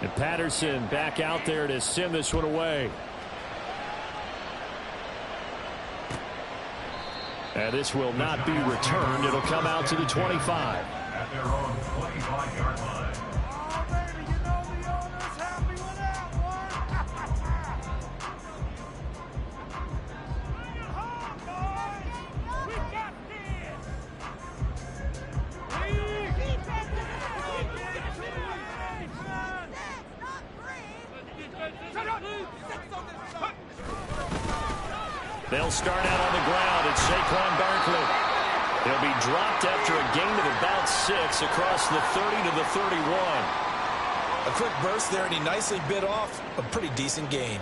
And Patterson back out there to send this one away. And this will not be returned. It'll come out to the 25. At their own 25-yard line. They'll start out on the ground. It's Saquon Barkley. He'll be dropped after a gain of about 6 across the 30 to the 31. A quick burst there, and he nicely bit off a pretty decent gain.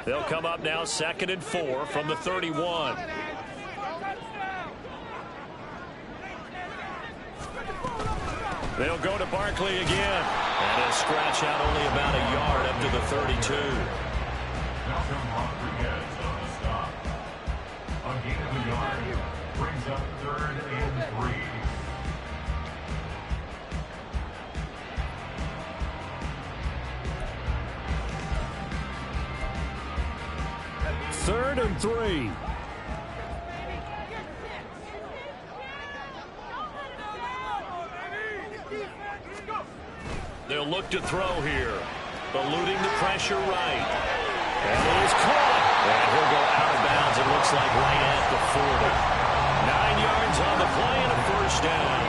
They'll come up now 2nd and 4 from the 31. They'll go to Barkley again. And he'll scratch out only about a yard up to the 32. Malcolm Rodriguez on the stop. A gain of a yard brings up 3rd and 3. Third and 3. They'll look to throw here. Eluding the pressure right. And it is caught. And he'll go out of bounds. It looks like right at the 40. 9 yards on the play and a first down.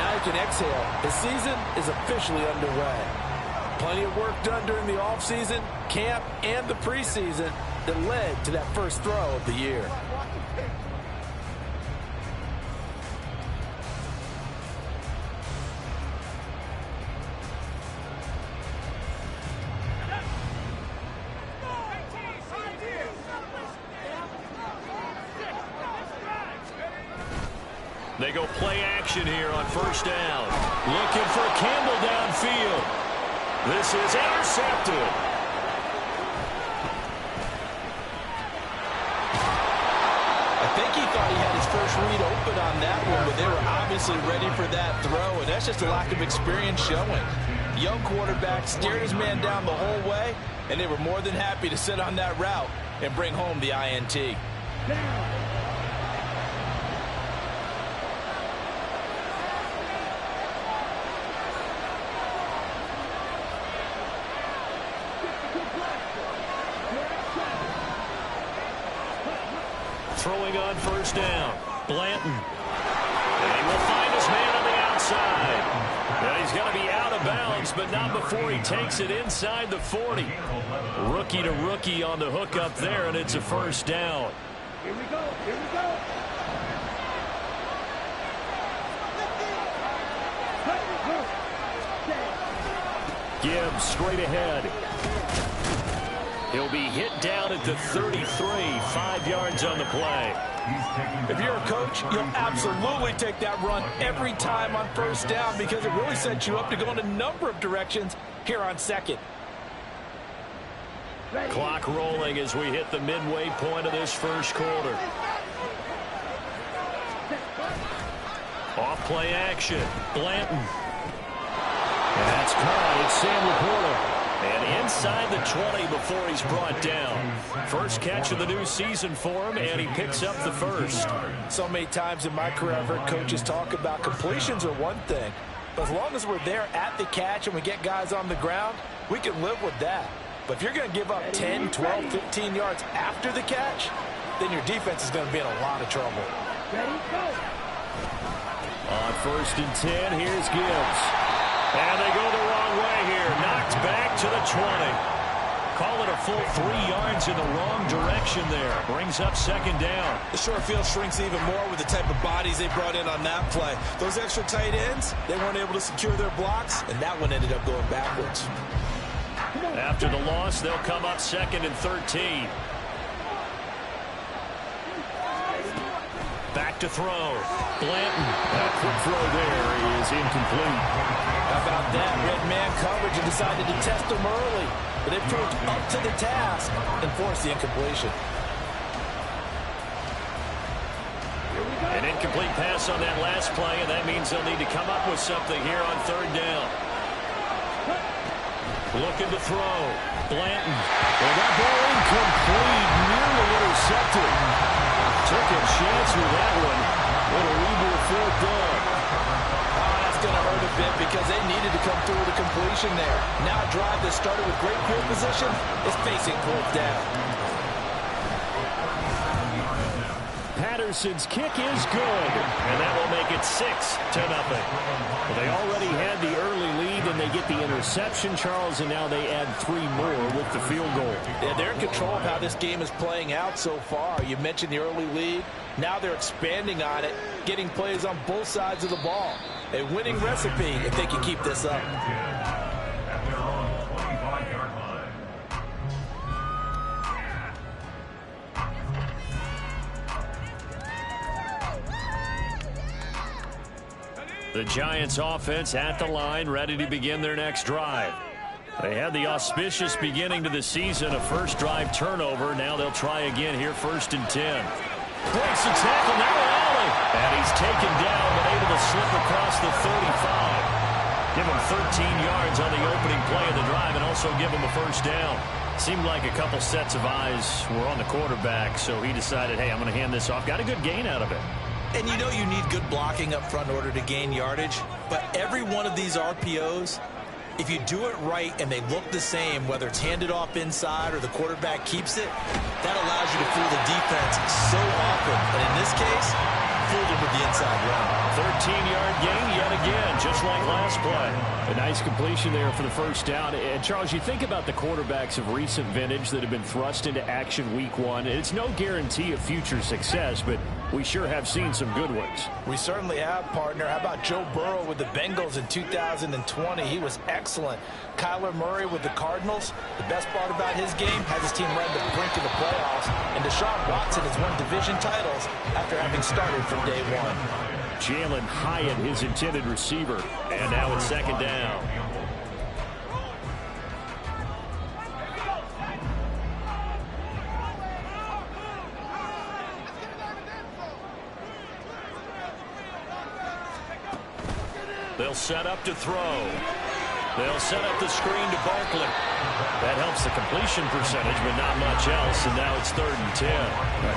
Now you can exhale. The season is officially underway. Plenty of work done during the offseason, camp, and the preseason that led to that first throw of the year. They go play action here on first down. Looking for Campbell downfield. This is intercepted. I think he thought he had his first read open on that one, but they were obviously ready for that throw, and that's just a lack of experience showing. Young quarterback stared his man down the whole way, and they were more than happy to sit on that route and bring home the INT. Throwing on first down. Blanton. And he will find his man on the outside. And he's going to be out of bounds, but not before he takes it inside the 40. Rookie to rookie on the hook up there, and it's a first down. Here we go. Here we go. Gibbs straight ahead. He'll be hit down at the 33, 5 yards on the play. If you're a coach, you'll absolutely take that run every time on first down because it really sets you up to go in a number of directions here on second. Clock rolling as we hit the midway point of this first quarter. Off play action. Blanton. And that's caught. It's Sam Laporta. And inside the 20 before he's brought down. First catch of the new season for him, and he picks up the first. So many times in my career, I've heard coaches talk about completions are one thing. But as long as we're there at the catch and we get guys on the ground, we can live with that. But if you're going to give up 10, 12, 15 yards after the catch, then your defense is going to be in a lot of trouble. On 1st and 10, here's Gibbs. And they go the wrong way here. Knocked back to the 20. Call it a full 3 yards in the wrong direction there. Brings up second down. The short field shrinks even more with the type of bodies they brought in on that play. Those extra tight ends, they weren't able to secure their blocks, and that one ended up going backwards. After the loss, they'll come up 2nd and 13. Back to throw. Blanton. That quick throw there is incomplete. How about that? Red man coverage and decided to test them early. But they proved up to the task and forced the incompletion. An incomplete pass on that last play, and that means they'll need to come up with something here on third down. Looking to throw. Blanton. Well, that ball incomplete, nearly intercepted. Took a chance with that one. What a lead fourth down. That's going to hurt a bit because they needed to come through with a completion there. Now a drive that started with great field position is facing fourth down. Patterson's kick is good, and that will make it 6-0. Well, they already had the early lead, and they get the interception, Charles, and now they add 3 more with the field goal. Yeah, they're in control of how this game is playing out so far. You mentioned the early lead. Now they're expanding on it, getting plays on both sides of the ball. A winning recipe if they can keep this up. At their own 25-yard line. The Giants offense at the line, ready to begin their next drive. They had the auspicious beginning to the season, a first drive turnover. Now they'll try again here, 1st and 10. Breaks the tackle, now Allen. And he's taken down, but able to slip across the 35. Give him 13 yards on the opening play of the drive and also give him a first down. Seemed like a couple sets of eyes were on the quarterback, so he decided, hey, I'm going to hand this off. Got a good gain out of it. And you know you need good blocking up front in order to gain yardage. But every one of these RPOs, if you do it right and they look the same, whether it's handed off inside or the quarterback keeps it, that allows you to fool the defense so often. And in this case, fooled him with the inside run. 13-yard gain yet again, just like last play. A nice completion there for the first down. And, Charles, you think about the quarterbacks of recent vintage that have been thrust into action week 1. It's no guarantee of future success, but we sure have seen some good ones. We certainly have, partner. How about Joe Burrow with the Bengals in 2020? He was excellent. Kyler Murray with the Cardinals. The best part about his game has his team right at the brink of the playoffs. And Deshaun Watson has won division titles after having started from day 1. Jalen Hyatt, his intended receiver. And now it's 2nd down. They'll set up to throw. They'll set up the screen to Barkley. That helps the completion percentage, but not much else, and now it's 3rd and 10.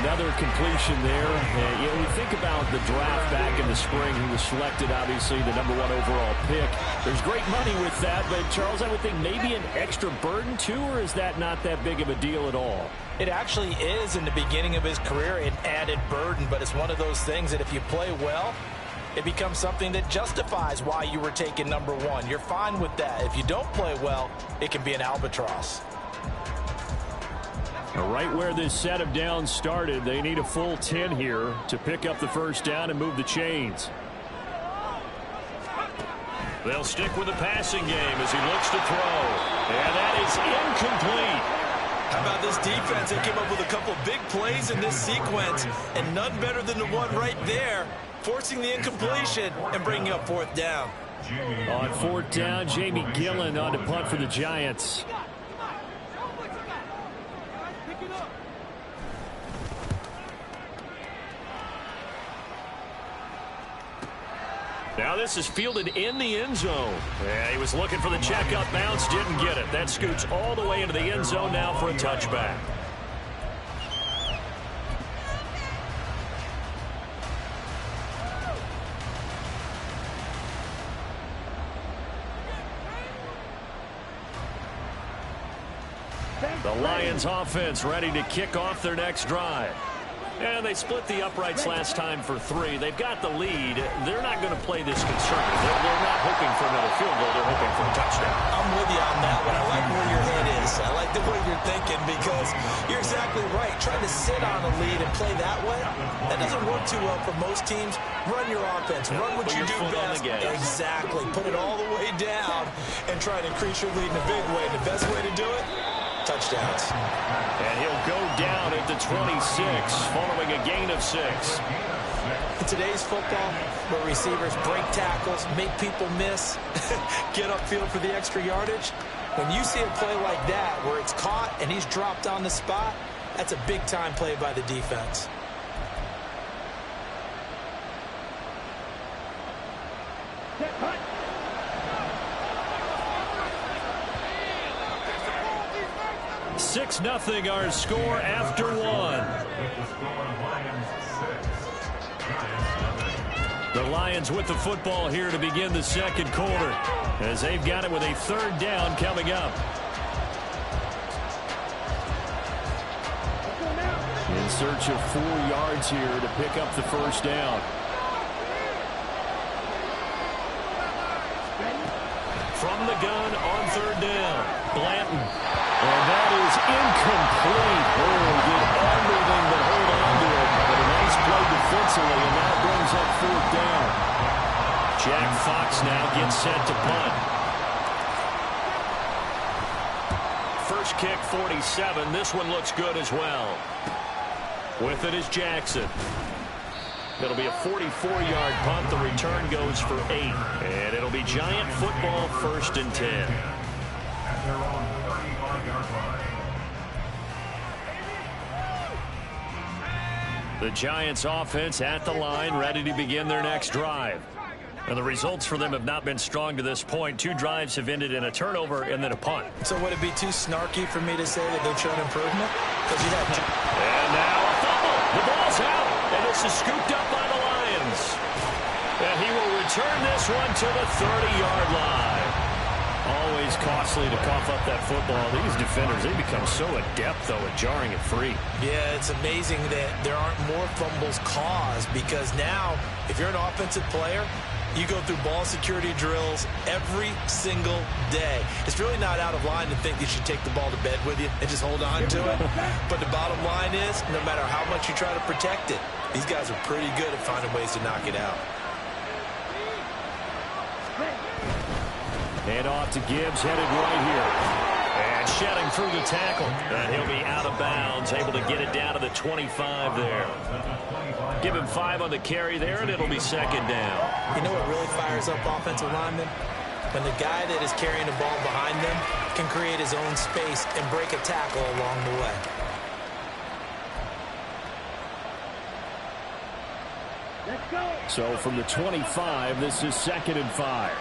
Another completion there. And, you know, we think about the draft back in the spring. He was selected, obviously, the #1 overall pick. There's great money with that, but, Charles, I would think maybe an extra burden, too, or is that not that big of a deal at all? It actually is in the beginning of his career an added burden, but it's one of those things that if you play well, it becomes something that justifies why you were taken #1. You're fine with that. If you don't play well, it can be an albatross. Right where this set of downs started, they need a full 10 here to pick up the first down and move the chains. They'll stick with the passing game as he looks to throw. And that is incomplete. How about this defense? They came up with a couple of big plays in this sequence, and none better than the one right there, forcing the incompletion and bringing up 4th down. On 4th down, Jamie Gillen on to punt for the Giants. Now this is fielded in the end zone. Yeah, he was looking for the checkup bounce, didn't get it. That scoots all the way into the end zone now for a touchback. The Lions offense ready to kick off their next drive. And they split the uprights last time for 3. They've got the lead. They're not going to play this conservative. They're not hoping for another field goal. They're hoping for a touchdown. I'm with you on that one. I like where your head is. I like the way you're thinking because you're exactly right. Trying to sit on a lead and play that way, that doesn't work too well for most teams. Run your offense. Run what you do best. Exactly. Put it all the way down and try to increase your lead in a big way. The best way to do it, touchdowns. And he'll go down at the 26 following a gain of 6. In today's football, where receivers break tackles, make people miss, get upfield for the extra yardage, when you see a play like that where it's caught and he's dropped on the spot, that's a big-time play by the defense. Six nothing our score after one. The Lions with the football here to begin the second quarter as they've got it with a third down coming up. In search of 4 yards here to pick up the first down. From the gun on third down, Blanton. And that is incomplete. Oh, did everything but hold on to it. But a nice play defensively, and that brings up fourth down. Jack Fox now gets set to punt. First kick, 47. This one looks good as well. With it is Jackson. It'll be a 44-yard punt. The return goes for 8. And it'll be Giant football, 1st and 10. At their own 35-yard line. The Giants offense at the line, ready to begin their next drive. And the results for them have not been strong to this point. 2 drives have ended in a turnover and then a punt. So would it be too snarky for me to say that they've shown improvement? Because you have and now a fumble. The ball's out. And this is scooped up by the Lions. And he will return this one to the 30-yard line. Always costly to cough up that football. These defenders, they become so adept, though, at jarring it free. Yeah, it's amazing that there aren't more fumbles caused because now, if you're an offensive player, you go through ball security drills every single day. It's really not out of line to think you should take the ball to bed with you and just hold on to it. But the bottom line is, no matter how much you try to protect it, these guys are pretty good at finding ways to knock it out. Hand off to Gibbs, headed right here. And shedding through the tackle. And he'll be out of bounds, able to get it down to the 25 there. Give him 5 on the carry there, and it'll be 2nd down. You know what really fires up offensive linemen? When the guy that is carrying the ball behind them can create his own space and break a tackle along the way. Let's go. So from the 25, this is 2nd and 5.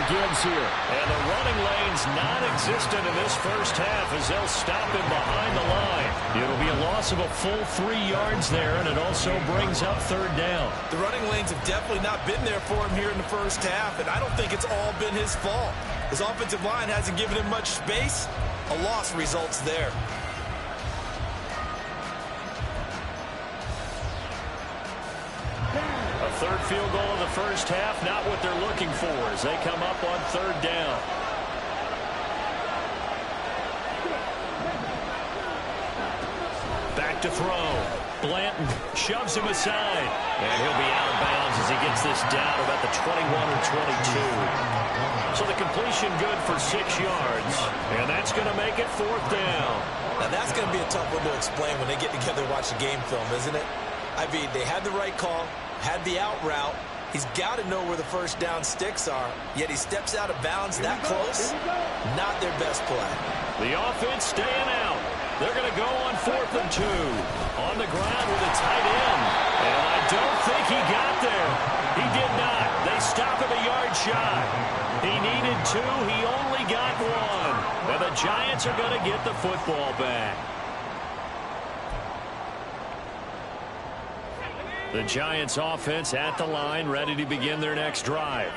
Gibbs here. And the running lane's non-existent in this first half as they'll stop him behind the line. It'll be a loss of a full 3 yards there, and it also brings up 3rd down. The running lanes have definitely not been there for him here in the first half, and I don't think it's all been his fault. His offensive line hasn't given him much space. A loss results there. Third field goal of the first half, not what they're looking for as they come up on 3rd down. Back to throw. Blanton shoves him aside. And he'll be out of bounds as he gets this down about the 21 or 22. So the completion good for 6 yards. And that's going to make it 4th down. Now that's going to be a tough one to explain when they get together and watch the game film, isn't it? I mean, they had the right call. Had the out route. He's got to know where the first down sticks are, yet he steps out of bounds that close. Not their best play. The offense staying out. They're going to go on 4th and 2. On the ground with a tight end. And I don't think he got there. He did not. They stop him a yard shy. He needed 2. He only got 1. And the Giants are going to get the football back. The Giants offense at the line, ready to begin their next drive.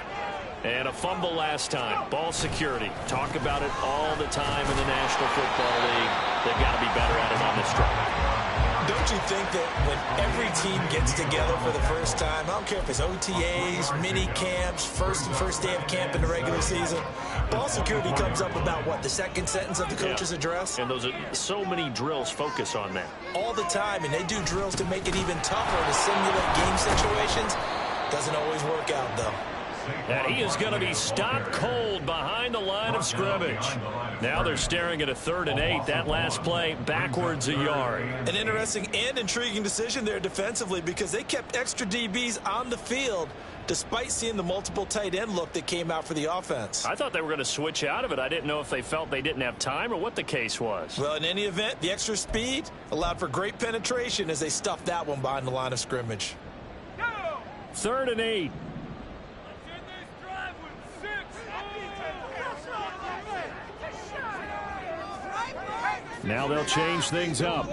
And a fumble last time. Ball security. Talk about it all the time in the National Football League. They've got to be better at it on this drive. Don't you think that when every team gets together for the first time, I don't care if it's OTAs, mini camps, first day of camp in the regular season, ball security comes up about what, the second sentence of the coach's address? And those are so many drills focus on that. All the time, and they do drills to make it even tougher to simulate game situations. Doesn't always work out, though. And he is going to be stopped cold behind the line of scrimmage. Now they're staring at a 3rd and 8. That last play backwards a yard. An interesting and intriguing decision there defensively because they kept extra DBs on the field despite seeing the multiple tight end look that came out for the offense. I thought they were going to switch out of it. I didn't know if they felt they didn't have time or what the case was. Well, in any event, the extra speed allowed for great penetration as they stuffed that one behind the line of scrimmage. 3rd and 8. Now they'll change things up.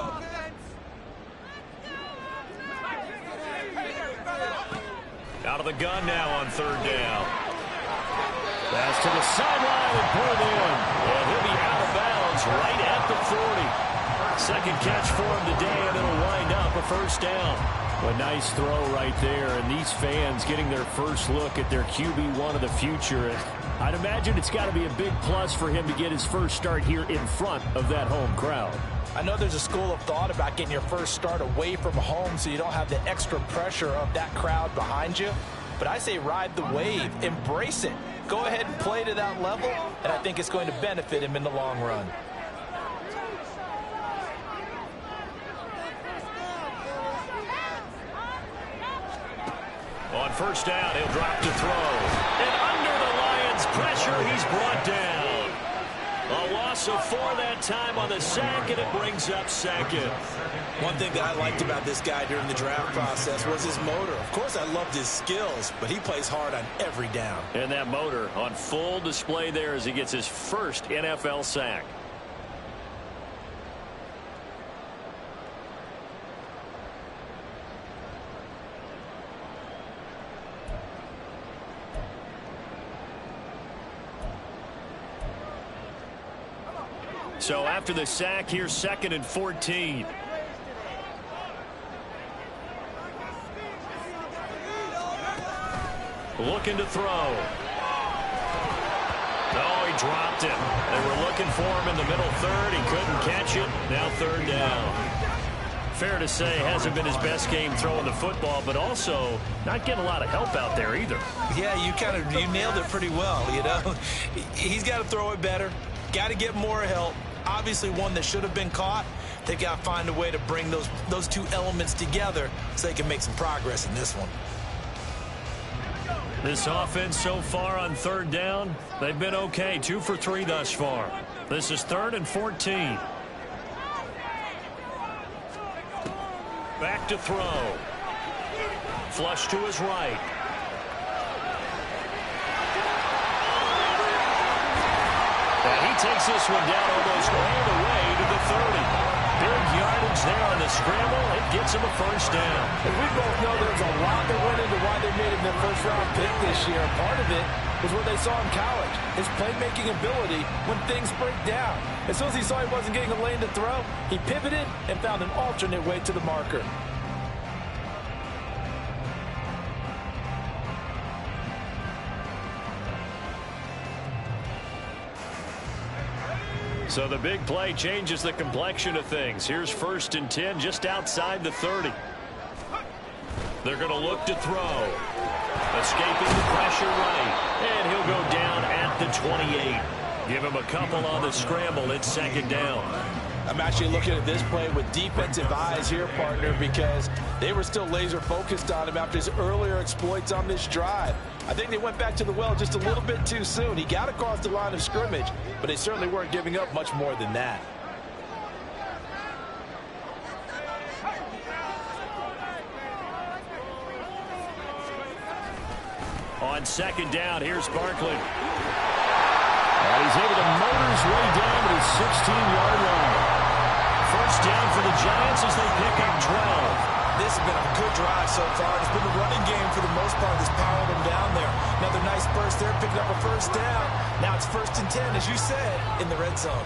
Out of the gun now on 3rd down. Pass to the sideline and pulled in. And he'll be out of bounds right at the 40. Second catch for him today, and it'll wind up a 1st down. A nice throw right there, and these fans getting their first look at their QB1 of the future. And I'd imagine it's got to be a big plus for him to get his first start here in front of that home crowd. I know there's a school of thought about getting your first start away from home so you don't have the extra pressure of that crowd behind you. But I say ride the wave, embrace it. Go ahead and play to that level, and I think it's going to benefit him in the long run. On 1st down, he'll drop to throw. And under the Lions' pressure, he's brought down. A loss of 4 that time on the sack, and it brings up 2nd. One thing that I liked about this guy during the draft process was his motor. Of course, I loved his skills, but he plays hard on every down. And that motor on full display there as he gets his first NFL sack. So after the sack, here's 2nd and 14. Looking to throw. Oh, he dropped it. They were looking for him in the middle 3rd. He couldn't catch it. Now 3rd down. Fair to say, hasn't been his best game throwing the football, but also not getting a lot of help out there either. Yeah, you nailed it pretty well, you know. He's got to throw it better. Got to get more help. Obviously one that should have been caught. They've got to find a way to bring those two elements together so they can make some progress in this one. This offense so far on 3rd down, they've been okay. 2 for 3 thus far. This is 3rd and 14. Back to throw. Flush to his right. And he takes this one down almost all the way to the 30. Big yardage there on the scramble. It gets him a 1st down. And we both know there's a lot that went into why they made him their first-round pick this year. Part of it was what they saw in college, his playmaking ability when things break down. As soon as he saw he wasn't getting a lane to throw, he pivoted and found an alternate way to the marker. So the big play changes the complexion of things. Here's 1st and 10 just outside the 30. They're going to look to throw. Escaping the pressure right. And he'll go down at the 28. Give him a couple on the scramble. It's 2nd down. I'm actually looking at this play with defensive eyes here, partner, because they were still laser focused on him after his earlier exploits on this drive. I think they went back to the well just a little bit too soon. He got across the line of scrimmage, but they certainly weren't giving up much more than that. On 2nd down, here's Barkley. And he's able to motor his way down to the 16-yard line. 1st down for the Giants as they pick up 12. This has been a good drive so far. It's been the running game for the most part that's powered them down there. Another nice burst there, picking up a 1st down. Now it's 1st and 10, as you said, in the red zone.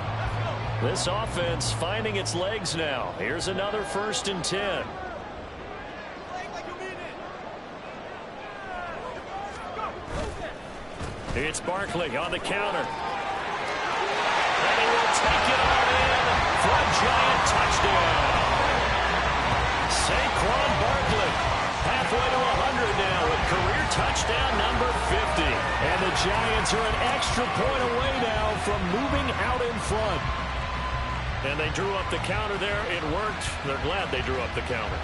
This offense finding its legs now. Here's another 1st and 10. It's Barkley on the counter. And he will take it on in for a giant touchdown. Saquon Barkley halfway to 100 now with career touchdown number 50. And the Giants are an extra point away now from moving out in front. And they drew up the counter there. It worked. They're glad they drew up the counter.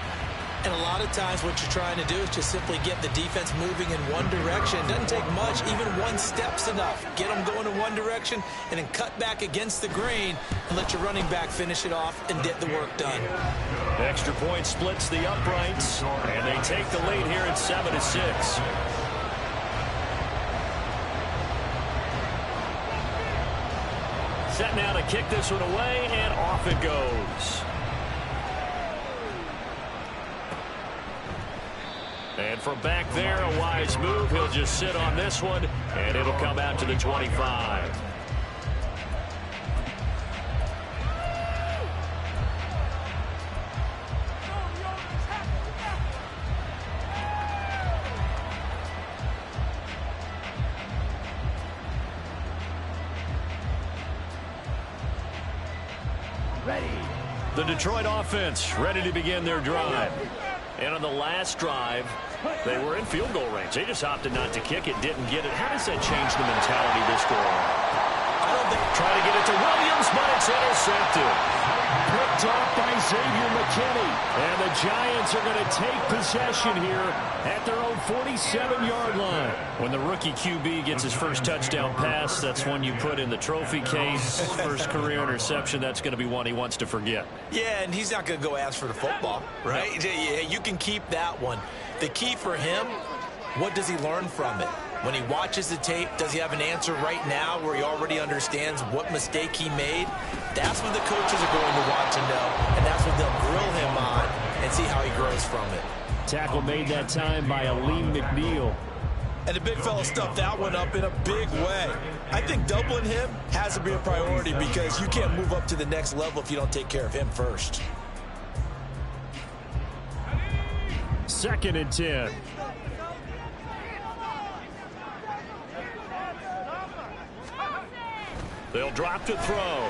And a lot of times what you're trying to do is just simply get the defense moving in one direction. It doesn't take much. Even one step's enough. Get them going in one direction and then cut back against the grain and let your running back finish it off and get the work done. Extra point splits the uprights, and they take the lead here at 7-6. Set now to kick this one away, and off it goes. And from back there, a wise move. He'll just sit on this one, and it'll come out to the 25. Ready. The Detroit offense ready to begin their drive. And on the last drive, they were in field goal range. They just opted not to kick it, didn't get it. How does that change the mentality this go around? I don't think trying to get it to Williams, but it's intercepted. Picked off by Xavier McKinney. And the Giants are going to take possession here at their own 47-yard line. When the rookie QB gets his first touchdown pass, that's one you put in the trophy case. First career interception, that's going to be one he wants to forget. Yeah, and he's not going to go ask for the football, right? Yeah, you can keep that one. The key for him, what does he learn from it? When he watches the tape, does he have an answer right now where he already understands what mistake he made? That's what the coaches are going to want to know, and that's what they'll grill him on and see how he grows from it. Tackle made that time by Aleem McNeil. And the big fella stuffed that one up in a big way. I think doubling him has to be a priority because you can't move up to the next level if you don't take care of him first. 2nd and 10. They'll drop to throw.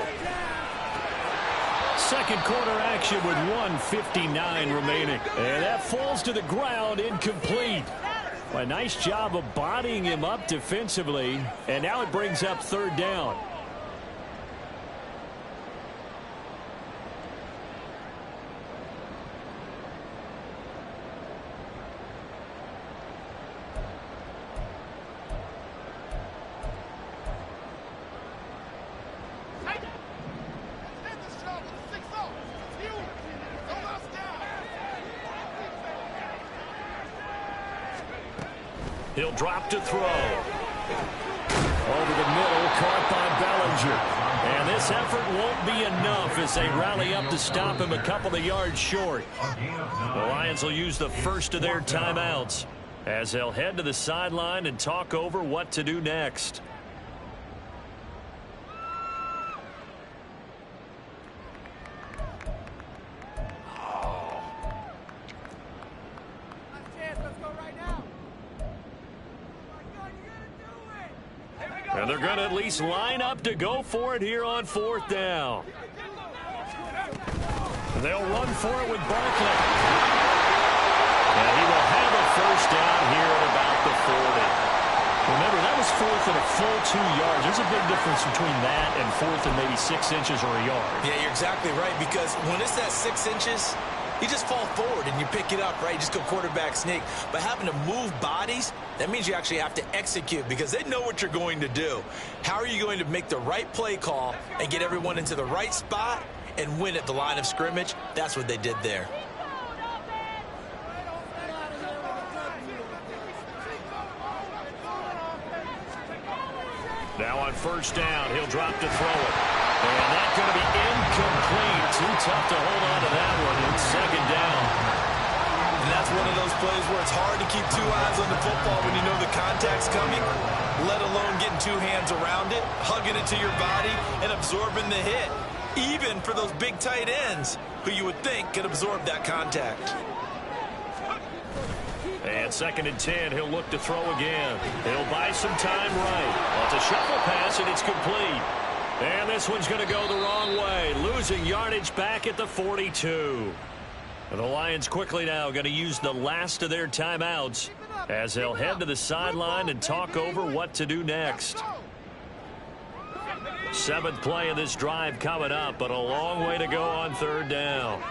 Second quarter action with 1:59 remaining. And that falls to the ground incomplete. A nice job of bodying him up defensively. And now it brings up 3rd down. He'll drop to throw. Over the middle, caught by Bellinger. And this effort won't be enough as they rally up to stop him a couple of yards short. The Lions will use the first of their timeouts as they'll head to the sideline and talk over what to do next. And they're going to at least line up to go for it here on 4th down. They'll run for it with Barkley. And he will have a first down here at about the 40. Remember, that was 4th and a full 2 yards. There's a big difference between that and 4th and maybe 6 inches or a yard. Yeah, you're exactly right, because when it's that 6 inches, you just fall forward and you pick it up, right? You just go quarterback sneak. But having to move bodies, that means you actually have to execute because they know what you're going to do. How are you going to make the right play call and get everyone into the right spot and win at the line of scrimmage? That's what they did there. Now on 1st down, he'll drop to throw it. And that's going to be incomplete. Too tough to hold on to that one. It's 2nd down. And that's one of those plays where it's hard to keep 2 eyes on the football when you know the contact's coming, let alone getting 2 hands around it, hugging it to your body, and absorbing the hit. even for those big tight ends who you would think could absorb that contact. And 2nd and 10, he'll look to throw again. He'll buy some time right. Well, it's a shuffle pass, and it's complete. And this one's going to go the wrong way, losing yardage back at the 42. And the Lions quickly now going to use the last of their timeouts as they'll head to the sideline and talk over what to do next. 7th play of this drive coming up, but a long way to go on 3rd down.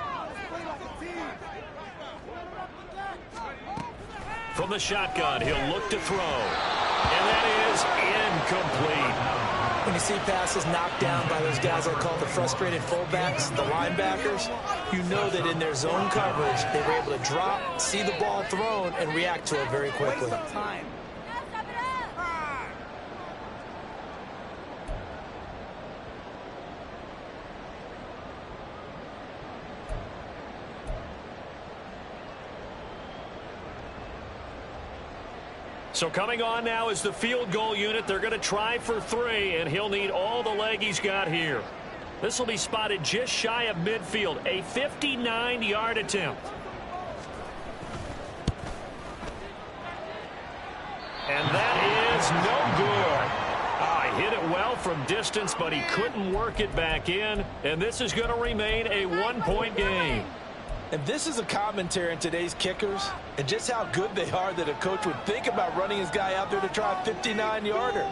From the shotgun, he'll look to throw. And that is incomplete. When you see passes knocked down by those guys I call the frustrated fullbacks, the linebackers, you know that in their zone coverage, they were able to drop, see the ball thrown, and react to it very quickly. So coming on now is the field goal unit. They're going to try for 3, and he'll need all the leg he's got here. This will be spotted just shy of midfield, a 59-yard attempt. And that is no good. Hit it well from distance, but he couldn't work it back in, and this is going to remain a 1-point game. And this is a commentary on today's kickers and just how good they are that a coach would think about running his guy out there to try a 59-yarder.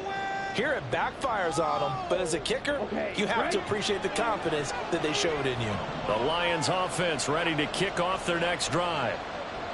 Here it backfires on him, but as a kicker, you have to appreciate the confidence that they showed in you. The Lions offense ready to kick off their next drive.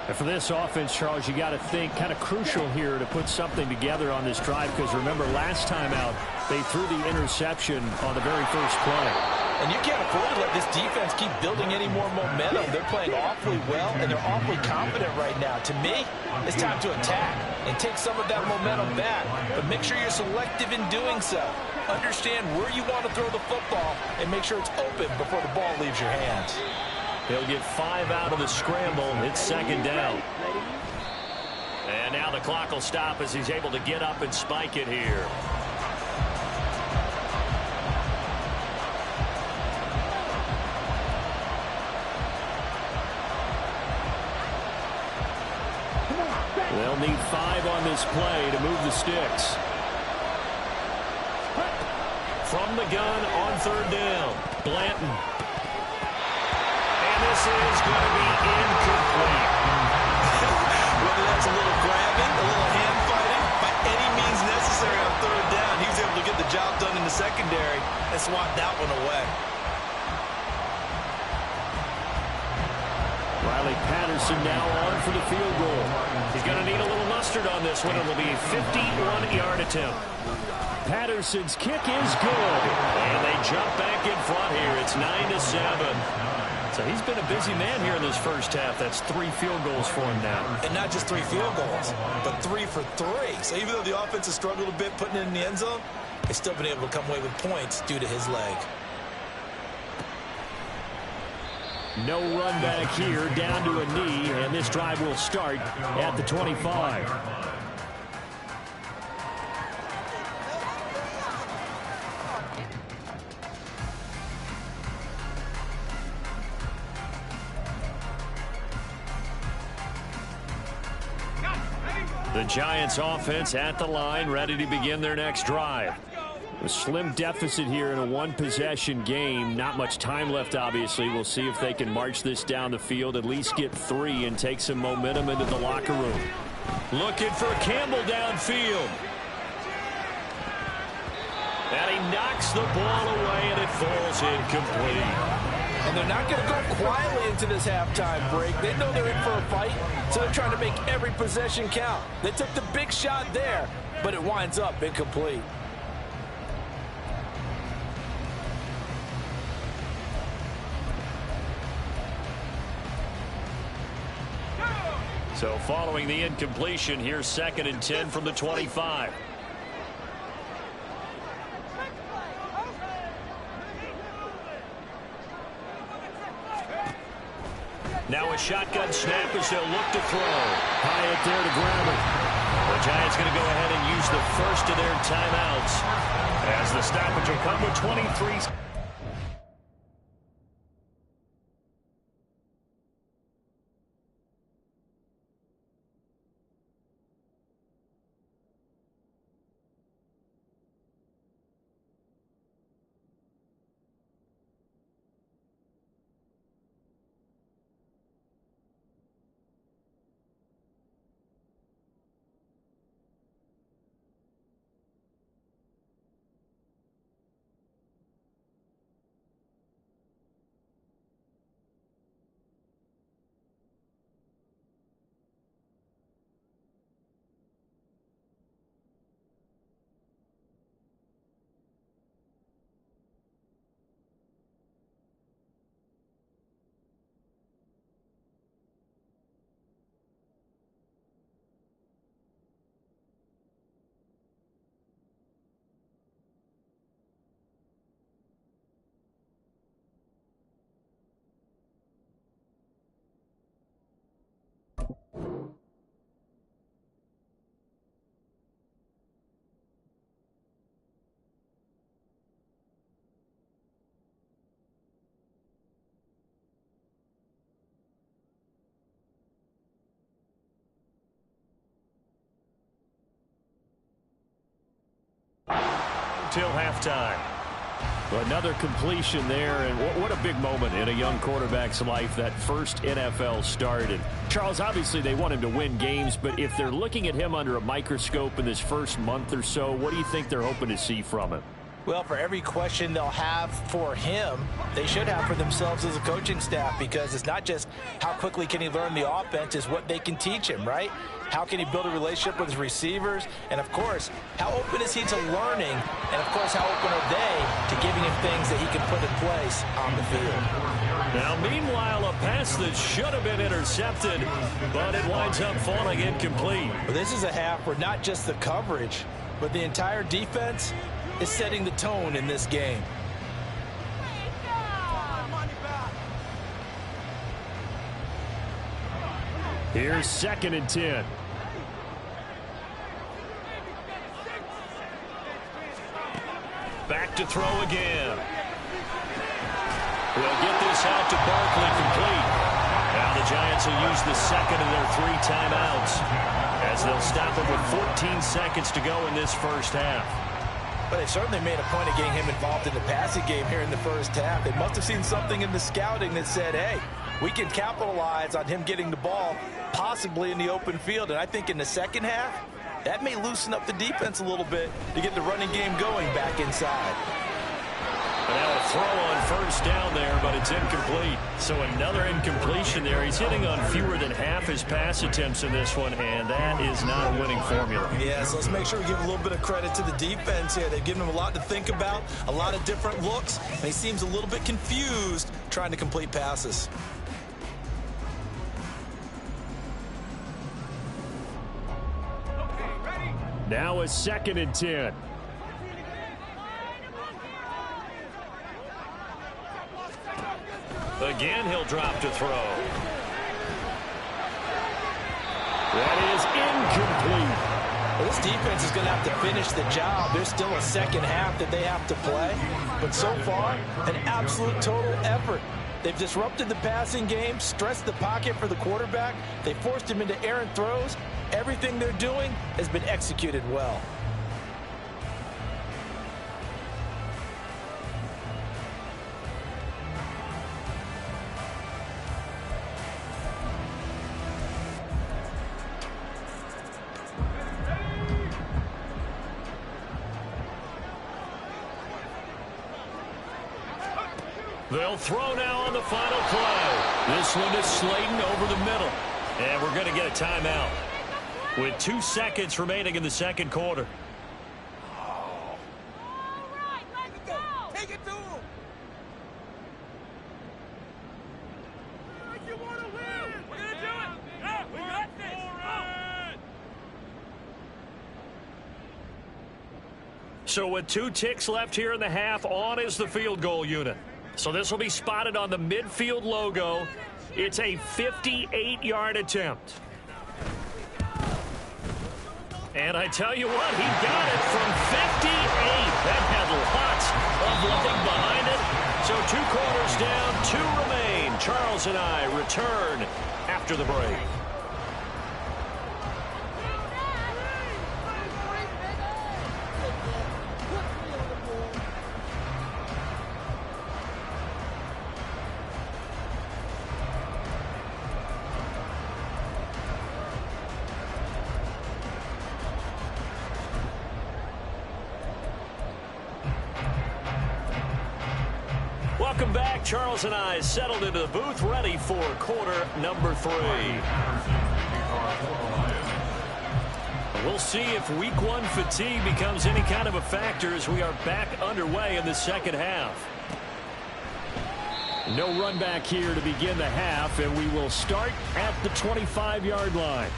And for this offense, Charles, you got to think kind of crucial here to put something together on this drive, because remember last time out they threw the interception on the very first play. And you can't afford to let this defense keep building any more momentum. They're playing awfully well, and they're awfully confident right now. To me, it's time to attack and take some of that momentum back. But make sure you're selective in doing so. Understand where you want to throw the football and make sure it's open before the ball leaves your hands. He'll get 5 out of the scramble. It's 2nd down. And now the clock will stop as he's able to get up and spike it here. They'll need 5 on this play to move the sticks. From the gun on 3rd down, Blanton. And this is going to be incomplete. Whether that's a little grabbing, a little hand fighting, by any means necessary on 3rd down, he was able to get the job done in the secondary and swat that one away. Riley Patterson now on for the field goal. He's going to need a little mustard on this one. It'll be a 51-yard attempt. Patterson's kick is good. And they jump back in front here. It's 9-7. So he's been a busy man here in this first half. That's 3 field goals for him now. And not just 3 field goals, but 3 for 3. So even though the offense has struggled a bit putting it in the end zone, they've still been able to come away with points due to his leg. No run back here, down to a knee, and this drive will start at the 25. The Giants offense at the line, ready to begin their next drive. A slim deficit here in a 1-possession game. Not much time left, obviously. We'll see if they can march this down the field, at least get 3 and take some momentum into the locker room. Looking for Campbell downfield. And he knocks the ball away, and it falls incomplete. And they're not going to go quietly into this halftime break. They know they're in for a fight, so they're trying to make every possession count. They took the big shot there, but it winds up incomplete. So following the incompletion, here's 2nd and 10 from the 25. Now a shotgun snap as they'll look to throw. Hyatt there to grab it. The Giants going to go ahead and use the first of their timeouts as the stoppage will come with 23. till halftime. Another completion there, and what a big moment in a young quarterback's life, that first NFL start. And Charles, obviously they want him to win games, but if they're looking at him under a microscope in this first month or so, what do you think they're hoping to see from him? Well, for every question they'll have for him, they should have for themselves as a coaching staff, because it's not just how quickly can he learn the offense, it's what they can teach him, right? How can he build a relationship with his receivers? And, of course, how open is he to learning? And, of course, how open are they to giving him things that he can put in place on the field? Now, meanwhile, a pass that should have been intercepted, but it winds up falling incomplete. Well, this is a half where not just the coverage, but the entire defense is setting the tone in this game. Here's 2nd and 10. Back to throw again. We'll get this out to Barkley, complete. Now the Giants will use the second of their 3 timeouts as they'll stop it with 14 seconds to go in this first half. But they certainly made a point of getting him involved in the passing game here in the first half. They must have seen something in the scouting that said, hey, we can capitalize on him getting the ball possibly in the open field. And I think in the second half, that may loosen up the defense a little bit to get the running game going back inside. And now a throw on first down there, but it's incomplete. So another incompletion there. He's hitting on fewer than half his pass attempts in this one, and that is not a winning formula. Yeah, so let's make sure we give a little bit of credit to the defense here. They've given him a lot to think about, a lot of different looks, and he seems a little bit confused trying to complete passes. Now a 2nd and 10. Again, he'll drop to throw. That is incomplete. Well, this defense is going to have to finish the job. There's still a second half that they have to play. But so far, an absolute total effort. They've disrupted the passing game, stressed the pocket for the quarterback. They forced him into errant throws. Everything they're doing has been executed well. They'll throw now on the final play. This one is Slayton over the middle. And we're going to get a timeout with 2 seconds remaining in the second quarter. All right, let's go. Take it to him. You want to win. We're going to do it. Yeah, we got this. So with 2 ticks left here in the half, on is the field goal unit. So this will be spotted on the midfield logo. It's a 58-yard attempt. And I tell you what, he got it from 58. That had lots of leg behind it. So 2 quarters down, 2 remain. Charles and I return after the break. Welcome back. Charles and I settled into the booth, ready for quarter number 3. We'll see if week 1 fatigue becomes any kind of a factor as we are back underway in the second half. No run back here to begin the half, and we will start at the 25-yard line.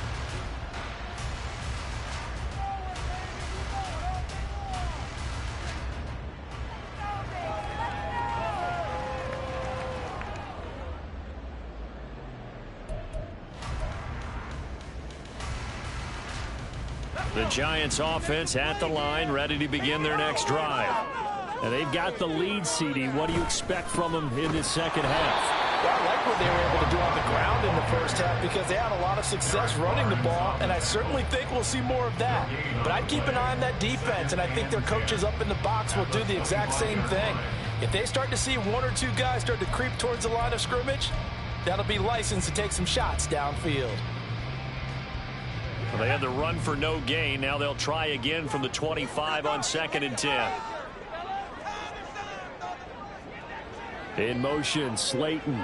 The Giants offense at the line, ready to begin their next drive. And they've got the lead, CD. What do you expect from them in this second half? Well, I like what they were able to do on the ground in the first half because they had a lot of success running the ball, and I certainly think we'll see more of that. But I'd keep an eye on that defense, and I think their coaches up in the box will do the exact same thing. If they start to see one or two guys start to creep towards the line of scrimmage, that'll be licensed to take some shots downfield. Well, they had the run for no gain. Now they'll try again from the 25 on 2nd and 10. In motion, Slayton.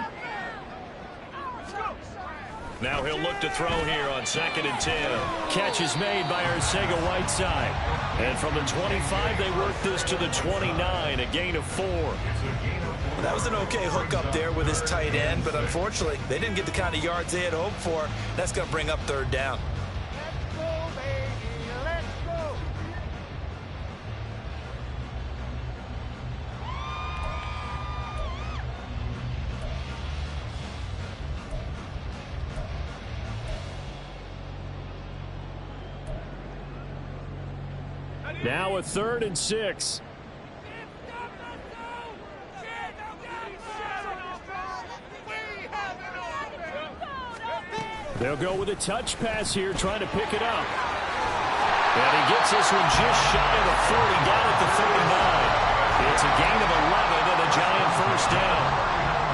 Now he'll look to throw here on 2nd and 10. Catch is made by Arcega-Whiteside. And from the 25, they work this to the 29, a gain of 4. Well, that was an okay hook up there with his tight end, but unfortunately, they didn't get the kind of yards they had hoped for. That's going to bring up 3rd down. Now a 3rd and 6. They'll go with a touch pass here, trying to pick it up. And he gets this one just shy of the 40, down at the 39. It's a gain of 11 and a giant first down.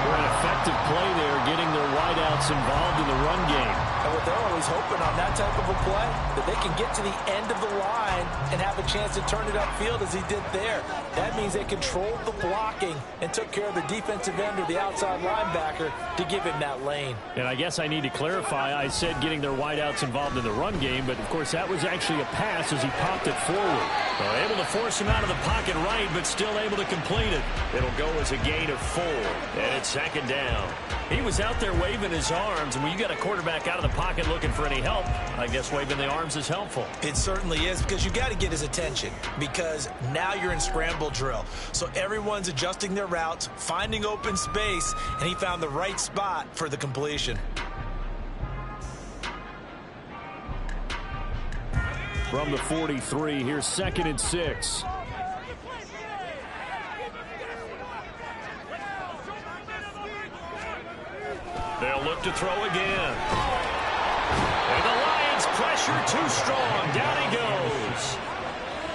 An effective play there, getting their wideouts involved in the run game. And what they're always hoping on that type of a play, that they can get to the end of the line and have a chance to turn it upfield as he did there. That means they controlled the blocking and took care of the defensive end or the outside linebacker to give him that lane. And I guess I need to clarify, I said getting their wideouts involved in the run game, but of course that was actually a pass as he popped it forward. Well, able to force him out of the pocket right, but still able to complete it. It'll go as a gain of 4, and it's 2nd down. He was out there waving his arms, and when you got a quarterback out of the pocket looking for any help, I guess waving the arms is helpful. It certainly is, because you got to get his attention, because now you're in scramble drill. So everyone's adjusting their routes, finding open space, and he found the right spot for the completion. From the 43, here's 2nd and 6. They'll look to throw again. And the Lions pressure too strong. Down he goes.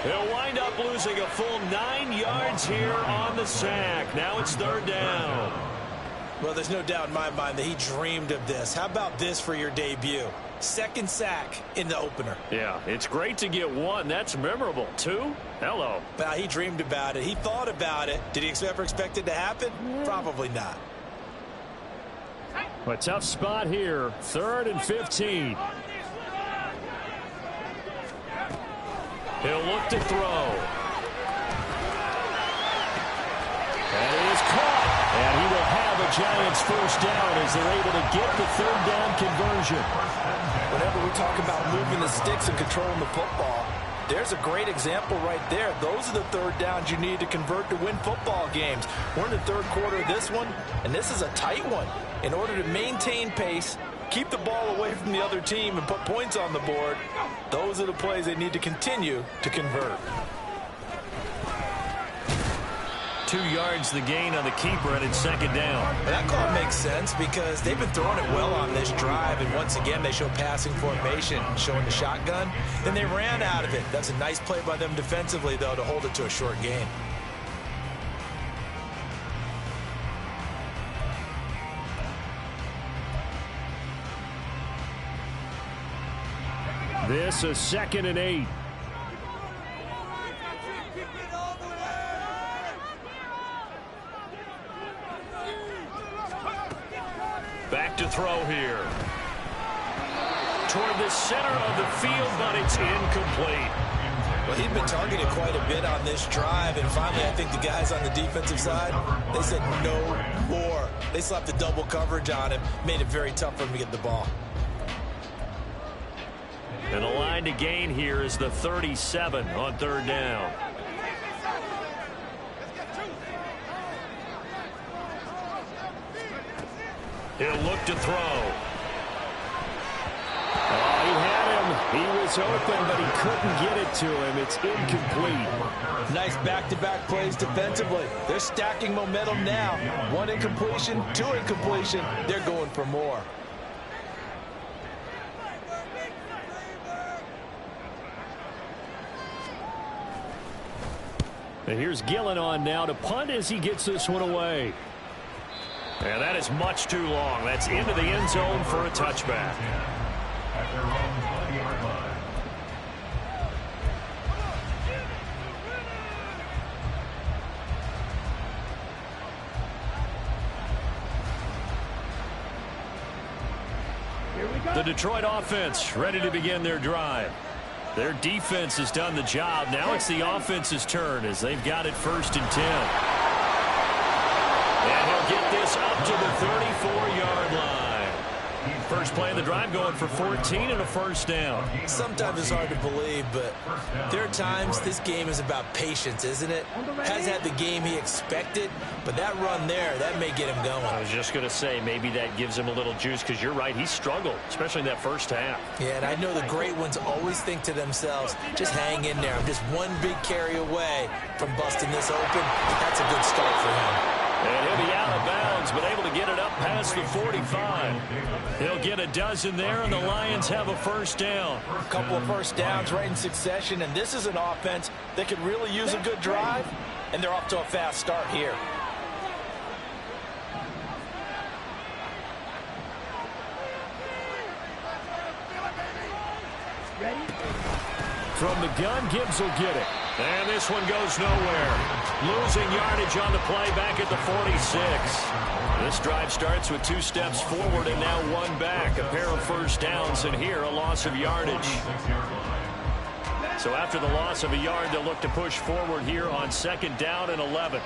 He'll wind up losing a full 9 yards here on the sack. Now it's 3rd down. Well, there's no doubt in my mind that he dreamed of this. How about this for your debut? 2nd sack in the opener. Yeah, it's great to get 1. That's memorable. 2? Hello. Well, he dreamed about it. He thought about it. Did he ever expect it to happen? Probably not. A tough spot here. 3rd and 15. He'll look to throw. And it is caught. And he will have a Giants first down as they're able to get the 3rd down conversion. Whenever we talk about moving the sticks and controlling the football, there's a great example right there. Those are the 3rd downs you need to convert to win football games. We're in the 3rd quarter of this one, and this is a tight one. In order to maintain pace, keep the ball away from the other team, and put points on the board, those are the plays they need to continue to convert. 2 yards the gain on the keeper, and it's 2nd down. Well, that call makes sense because they've been throwing it well on this drive, and once again they show passing formation, showing the shotgun. Then they ran out of it. That's a nice play by them defensively, though, to hold it to a short gain. This is 2nd and 8. Back to throw here. Toward the center of the field, but it's incomplete. Well, he'd been targeted quite a bit on this drive, and finally I think the guys on the defensive side, they said no more. They slapped the double coverage on him, made it very tough for him to get the ball. And the line to gain here is the 37 on 3rd down. He'll look to throw. Oh, he had him. He was open, but he couldn't get it to him. It's incomplete. Nice back-to-back plays defensively. They're stacking momentum now. 1 incompletion, 2 incompletion. They're going for more. And here's Gillen on now to punt as he gets this one away. And that is much too long. That's into the end zone for a touchback. At their own 20-yard line. The Detroit offense ready to begin their drive. Their defense has done the job. Now it's the offense's turn as they've got it 1st and 10. And he'll get this up to the 34-yard line. First play of the drive going for 14 and a first down. Sometimes it's hard to believe, but there are times this game is about patience, isn't it? Has had the game he expected, but that run there, that may get him going. I was just going to say maybe that gives him a little juice because you're right, he struggled, especially in that first half. Yeah, and I know the great ones always think to themselves, just hang in there. I'm just one big carry away from busting this open. That's a good start for him. And he'll be out of bounds, but able to get it up past the 45. He'll get a dozen there, and the Lions have a first down. A couple of first downs right in succession, and this is an offense that could really use a good drive, and they're off to a fast start here. From the gun, Gibbs will get it. And this one goes nowhere. Losing yardage on the play back at the 46. This drive starts with 2 steps forward and now 1 back. A pair of first downs, and here a loss of yardage. So after the loss of a yard, they'll look to push forward here on 2nd down and 11.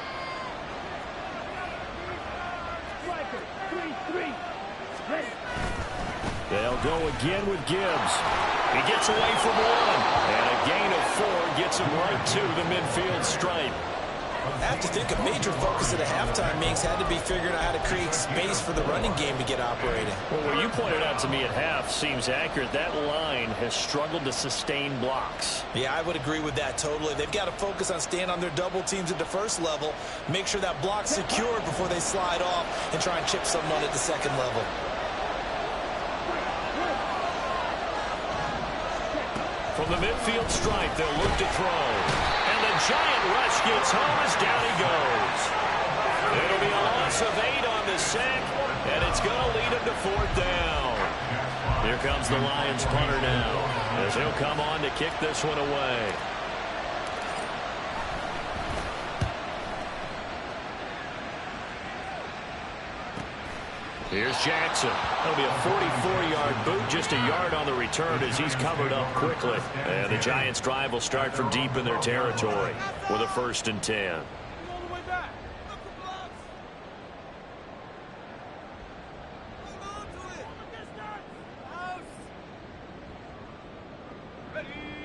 They'll go again with Gibbs. He gets away from 1. And a gain of 4 gets him right to the midfield stripe. I have to think a major focus at the halftime, Minks, had to be figuring out how to create space for the running game to get operating. Well, what you pointed out to me at half seems accurate. That line has struggled to sustain blocks. Yeah, I would agree with that totally. They've got to focus on staying on their double teams at the first level, make sure that block's secured before they slide off and try and chip someone at the second level. From the midfield stripe, they'll look to throw. And the giant rush gets home as down he goes. It'll be a loss of 8 on the sack, and it's going to lead him to 4th down. Here comes the Lions punter now, as he'll come on to kick this one away. Here's Jackson. That'll be a 44-yard boot, just a yard on the return as he's covered up quickly. And the Giants' drive will start from deep in their territory with a 1st and 10.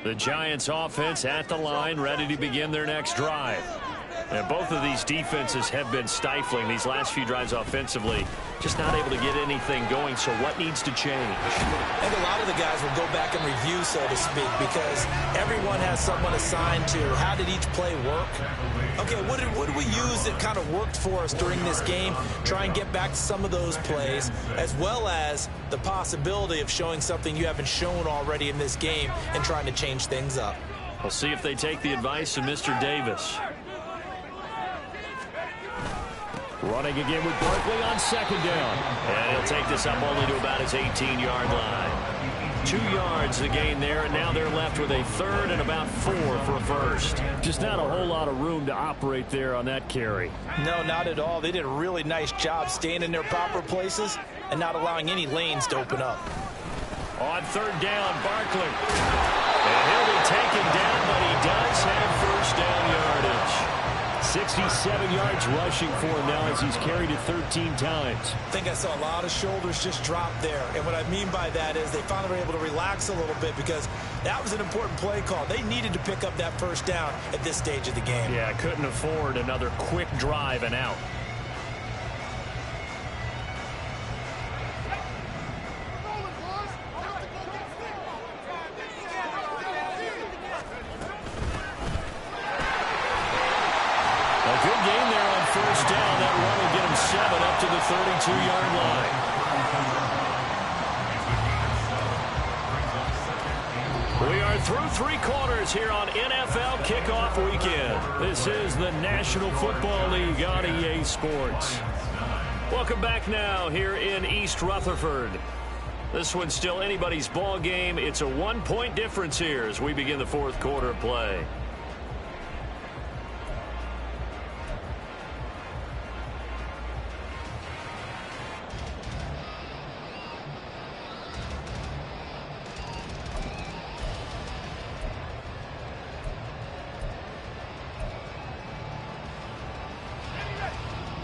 The Giants' offense at the line, ready to begin their next drive. And both of these defenses have been stifling these last few drives offensively. Just not able to get anything going, so what needs to change? I think a lot of the guys will go back and review, so to speak, because everyone has someone assigned to how did each play work. Okay, what did we use that kind of worked for us during this game? Try and get back to some of those plays, as well as the possibility of showing something you haven't shown already in this game and trying to change things up. We'll see if they take the advice of Mr. Davis. Running again with Barkley on 2nd down. And he'll take this up only to about his 18-yard line. 2 yards the gain there, and now they're left with a 3rd and about 4 for a first. Just not a whole lot of room to operate there on that carry. No, not at all. They did a really nice job staying in their proper places and not allowing any lanes to open up. On 3rd down, Barkley. And he'll be taken down, but he does have first down yardage. 67 yards rushing for him now as he's carried it 13 times. I think I saw a lot of shoulders just drop there. And what I mean by that is they finally were able to relax a little bit because that was an important play call. They needed to pick up that first down at this stage of the game. Yeah, couldn't afford another quick drive and out. A good game there on first down. That run will get him 7 up to the 32-yard line. We are through 3 quarters here on NFL Kickoff Weekend. This is the National Football League on EA Sports. Welcome back now here in East Rutherford. This one's still anybody's ball game. It's a 1-point difference here as we begin the 4th quarter of play.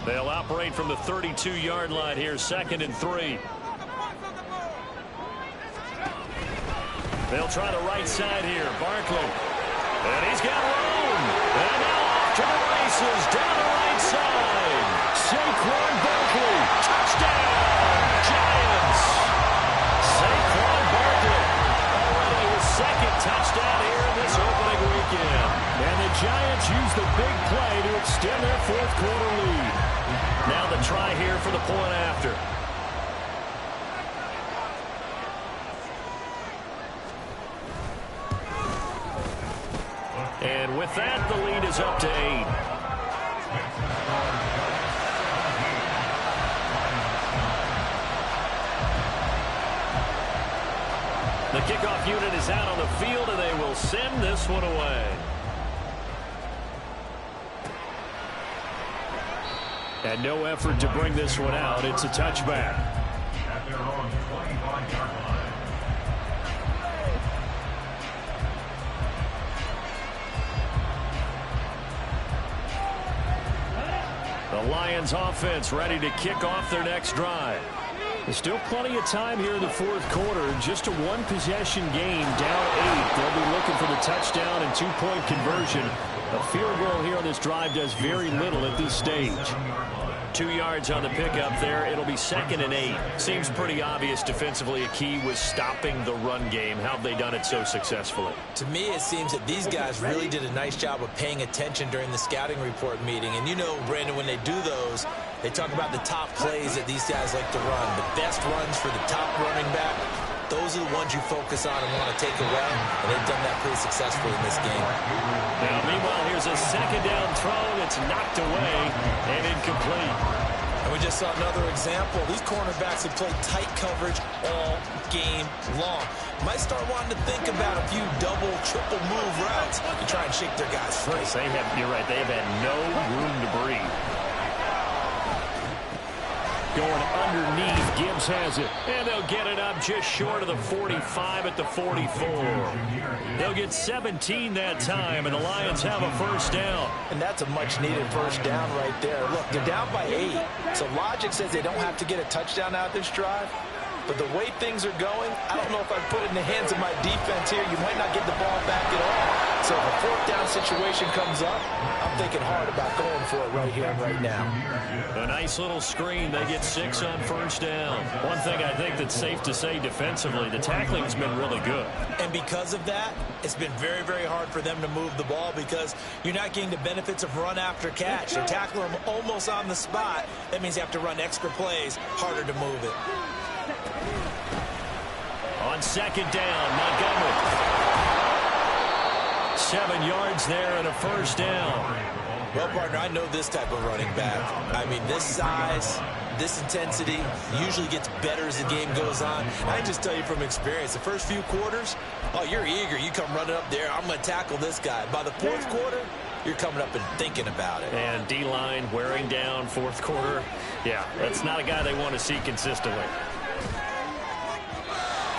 They'll operate from the 32-yard line here, 2nd and 3. They'll try the right side here. Barkley. And he's got room. And now off to the races down the right side. Saquon Barkley. Touchdown, Giants. Saquon Barkley. Already his 2nd touchdown here in this opening weekend. And the Giants use the big play to extend their 4th quarter lead. Now the try here for the point after. And with that, the lead is up to 8. The kickoff unit is out on the field, and they will send this one away. And no effort to bring this one out. It's a touchback. At their own 25-yard line. The Lions offense ready to kick off their next drive. There's still plenty of time here in the 4th quarter. Just a 1-possession game, down 8. They'll be looking for the touchdown and 2-point conversion. A field goal here on this drive does very little at this stage. 2 yards on the pickup there. It'll be 2nd and 8. Seems pretty obvious defensively a key was stopping the run game. How have they done it so successfully? To me, it seems that these guys really did a nice job of paying attention during the scouting report meeting. And you know, Brandon, when they do those, they talk about the top plays that these guys like to run. The best runs for the top running back. Those are the ones you focus on and want to take away, and they've done that pretty successfully in this game. Now, meanwhile, here's a 2nd down throw that's knocked away and incomplete. And we just saw another example. These cornerbacks have played tight coverage all game long. Might start wanting to think about a few double, triple move routes to try and shake their guys free. You're right, they have had no room to breathe. Going underneath, Gibbs has it. And they'll get it up just short of the 45 at the 44. They'll get 17 that time, and the Lions have a 1st down. And that's a much-needed 1st down right there. Look, they're down by 8. So logic says they don't have to get a touchdown out this drive. But the way things are going, I don't know if I'd put it in the hands of my defense here. You might not get the ball back at all. So if a 4th down situation comes up, I'm thinking hard about going for it right here and right now. A nice little screen. They get 6 on 1st down. One thing I think that's safe to say defensively, the tackling's been really good. And because of that, it's been very, very hard for them to move the ball because you're not getting the benefits of run after catch. They tackle them almost on the spot. That means you have to run extra plays, harder to move it. On 2nd down, Montgomery. 7 yards there and a 1st down. Well, partner, I know this type of running back. I mean, this size, this intensity usually gets better as the game goes on. I can just tell you from experience, the first few quarters, oh, you're eager. You come running up there, I'm going to tackle this guy. By the 4th quarter, you're coming up and thinking about it. And D-line wearing down 4th quarter. Yeah, that's not a guy they want to see consistently.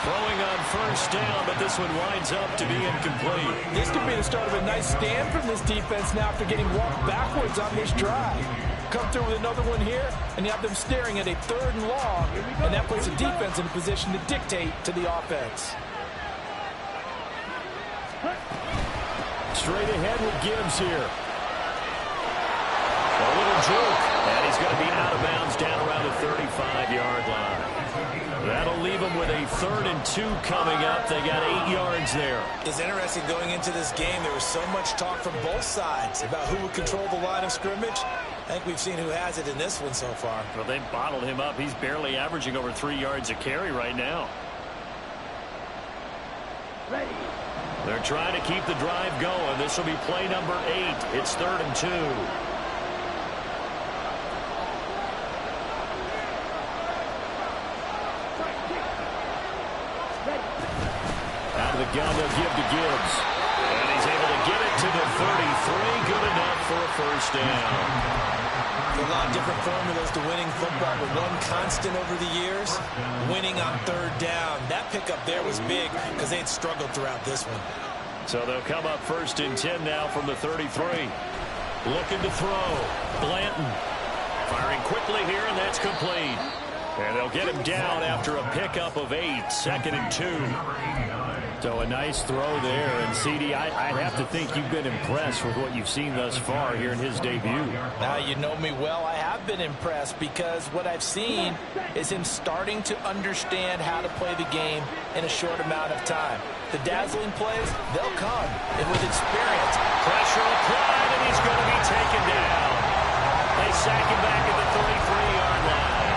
Throwing on 1st down, but this one winds up to be incomplete. This could be the start of a nice stand from this defense now after getting walked backwards on this drive. Come through with another one here, and you have them staring at a 3rd and long, and that puts the defense in a position to dictate to the offense. Straight ahead with Gibbs here. A little juke, and he's going to be out of bounds down around the 35-yard line. That'll leave them with a 3rd and 2 coming up. They got 8 yards there. It's interesting going into this game. There was so much talk from both sides about who would control the line of scrimmage. I think we've seen who has it in this one so far. Well, they bottled him up. He's barely averaging over 3 yards a carry right now. Ready. They're trying to keep the drive going. This will be play number 8. It's 3rd and 2. Out of the gun, they'll give to Gibbs. And he's able to get it to the 33. Good enough for a first down. A lot of different formulas to winning football, but one constant over the years, winning on 3rd down. That pickup there was big because they had struggled throughout this one. So they'll come up 1st and 10 now from the 33. Looking to throw. Blanton firing quickly here, and that's complete. And they'll get him down after a pickup of 8. 2nd and 2. So a nice throw there. And, CD, I'd have to think you've been impressed with what you've seen thus far here in his debut. Now, you know me well. I have been impressed because what I've seen is him starting to understand how to play the game in a short amount of time. The dazzling plays, they'll come. And with experience. Pressure applied, and he's going to be taken down. They sack him back at the 33-yard line.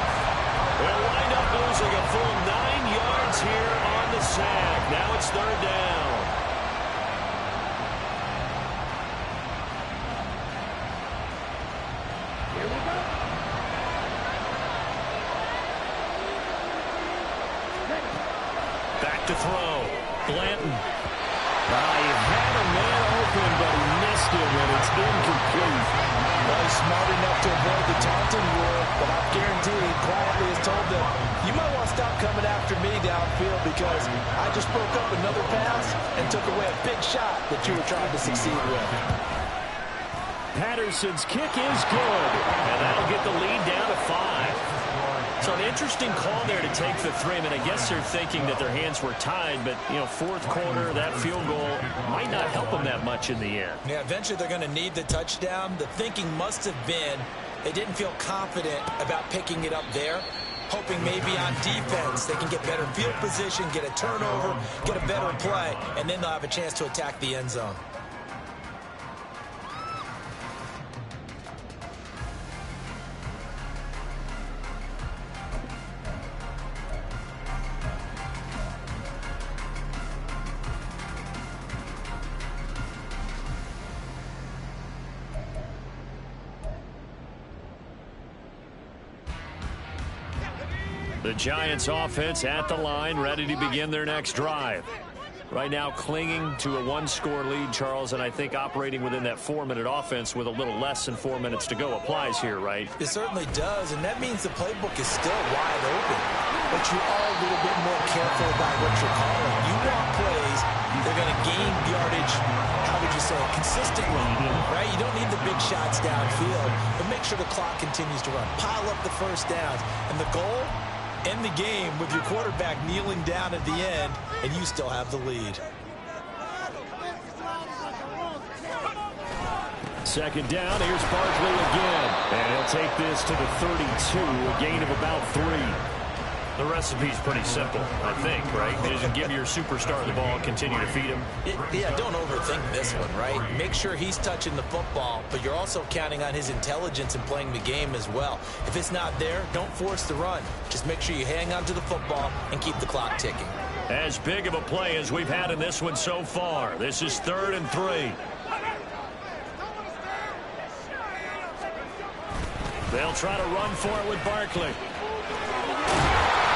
They'll wind up losing a full 9 yards here on the sack. Now it's 3rd down. Here we go. Ready. Back to throw. Blanton. He had a man open, but he missed him, and it's incomplete. Well, he's smart enough to avoid the taunting rule, but I guarantee he quietly has told them, you might want to stop coming after me downfield because I just broke up another pass and took away a big shot that you were trying to succeed with. Patterson's kick is good, and that'll get the lead down to 5. So an interesting call there to take the 3. I mean, I guess they're thinking that their hands were tied, but, 4th quarter, that field goal might not help them that much in the end. Yeah, eventually they're going to need the touchdown. The thinking must have been they didn't feel confident about picking it up there, hoping maybe on defense they can get better field position, get a turnover, get a better play, and then they'll have a chance to attack the end zone. The Giants offense at the line, ready to begin their next drive. Right now clinging to a 1-score lead, Charles, and I think operating within that 4-minute offense with a little less than 4 minutes to go applies here, right? It certainly does, and that means the playbook is still wide open. But you are a little bit more careful about what you're calling. You want plays, they're going to gain yardage, how would you say, consistently, right? You don't need the big shots downfield, but make sure the clock continues to run. Pile up the first downs, and the goal? End the game with your quarterback kneeling down at the end, and you still have the lead. 2nd down, here's Barkley again. And he'll take this to the 32, a gain of about 3. The recipe's pretty simple, I think, right? Just give your superstar the ball, continue to feed him. Yeah, don't overthink this one, right? Make sure he's touching the football, but you're also counting on his intelligence in playing the game as well. If it's not there, don't force the run. Just make sure you hang on to the football and keep the clock ticking. As big of a play as we've had in this one so far. This is 3rd and 3. They'll try to run for it with Barkley.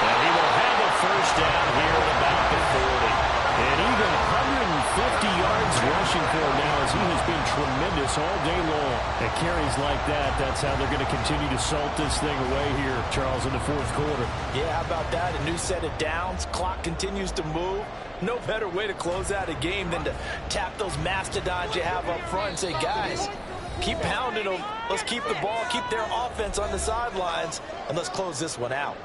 And he will have a first down here at about the 40. And even 150 yards rushing for him now as he has been tremendous all day long. At carries like that, that's how they're going to continue to salt this thing away here, Charles, in the 4th quarter. Yeah, how about that? A new set of downs. Clock continues to move. No better way to close out a game than to tap those mastodons you have up front and say, guys, keep pounding them. Let's keep the ball, keep their offense on the sidelines, and let's close this one out.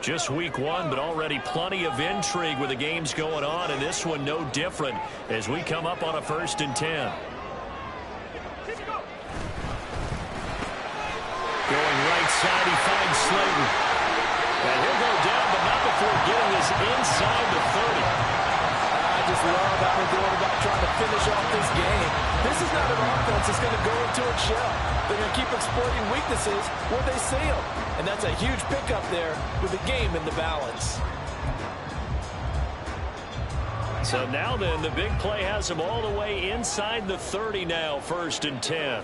Just week one, but already plenty of intrigue with the games going on, and this one no different as we come up on a 1st and 10. Going right side, he finds Slayton. And he'll go down, but not before getting this inside the 30. I just love how they're going about trying to finish off this game. This is not an offense that's going to go into its shell. They're going to keep exploiting weaknesses where they see them. And that's a huge pickup there with the game in the balance. So now then, the big play has him all the way inside the 30 now, 1st and 10.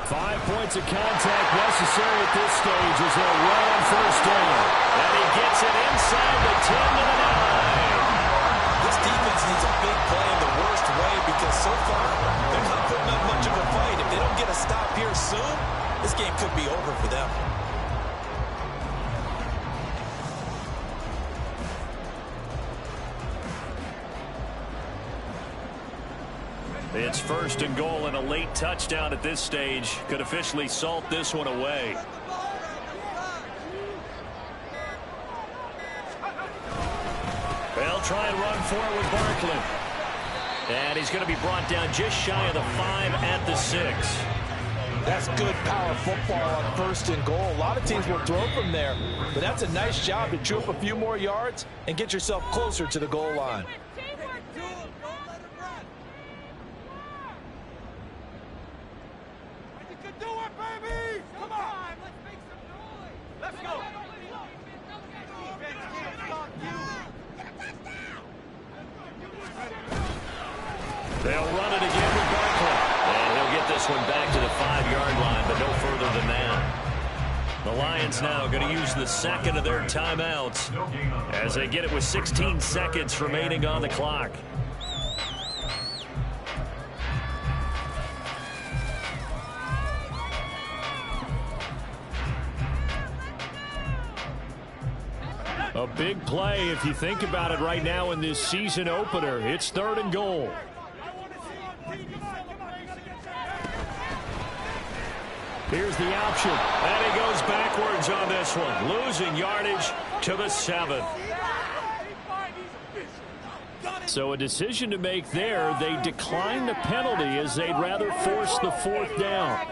5 points of contact necessary at this stage as they'll run on 1st down. And he gets it inside the 10 to the 9. This defense needs a big play in the worst way because so far they're not putting up much of a fight. If they don't get a stop here soon, this game could be over for them. It's 1st and goal, and a late touchdown at this stage could officially salt this one away. They'll try and run for it with Barkley. And he's going to be brought down just shy of the 5 at the 6. That's good power football on 1st and goal. A lot of teams will throw from there, but that's a nice job to chew up a few more yards and get yourself closer to the goal line. They'll run it again with Barkley. And he'll get this one back to the 5-yard line, but no further than that. The Lions now going to use the second of their timeouts as they get it with 16 seconds remaining on the clock. A big play if you think about it right now in this season opener. It's 3rd and goal. Here's the option, and he goes backwards on this one, losing yardage to the 7. So a decision to make there. They decline the penalty as they'd rather force the 4th down.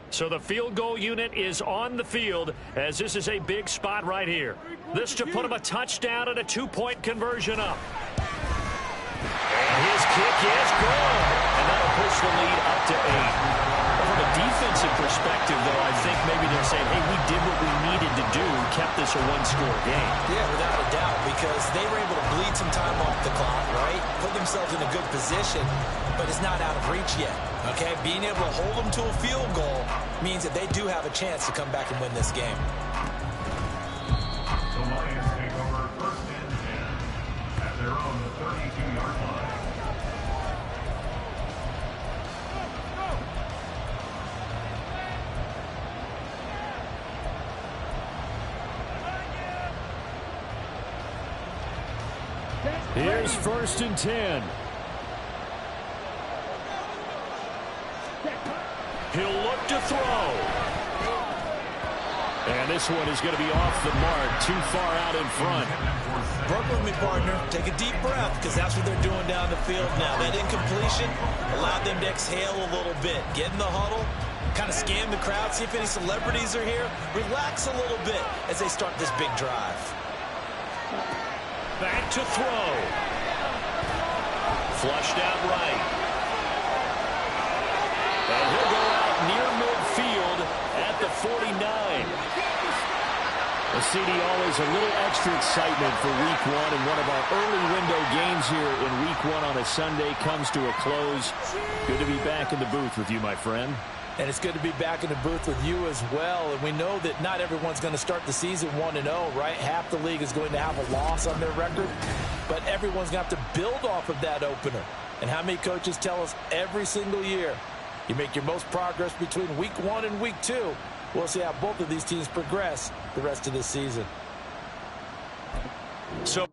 So the field goal unit is on the field as this is a big spot right here. This to put him a touchdown and a 2-point conversion up. And his kick is good. And that'll push the lead up to 8. From a defensive perspective, though, I think maybe they're saying, hey, we did what we needed to do, kept this a 1-score game. Yeah, without a doubt, because they were able to bleed some time off the clock, right? Put themselves in a good position, but it's not out of reach yet, okay? Being able to hold them to a field goal means that they do have a chance to come back and win this game. The Lions take over 1st and 10 at their own 32-yard line. Here's 1st and 10. He'll look to throw. And this one is going to be off the mark, too far out in front. Work with me, partner. Take a deep breath, because that's what they're doing down the field now. That incompletion allowed them to exhale a little bit. Get in the huddle, kind of scan the crowd, see if any celebrities are here. Relax a little bit as they start this big drive. Back to throw. Flushed out right. And he'll go out near midfield at the 49. The CD always a little extra excitement for week one, and one of our early window games here in week one on a Sunday comes to a close. Good to be back in the booth with you, my friend. And it's good to be back in the booth with you as well. And we know that not everyone's going to start the season 1-0, right? Half the league is going to have a loss on their record. But everyone's going to have to build off of that opener. And how many coaches tell us every single year, you make your most progress between week 1 and week 2. We'll see how both of these teams progress the rest of this season. So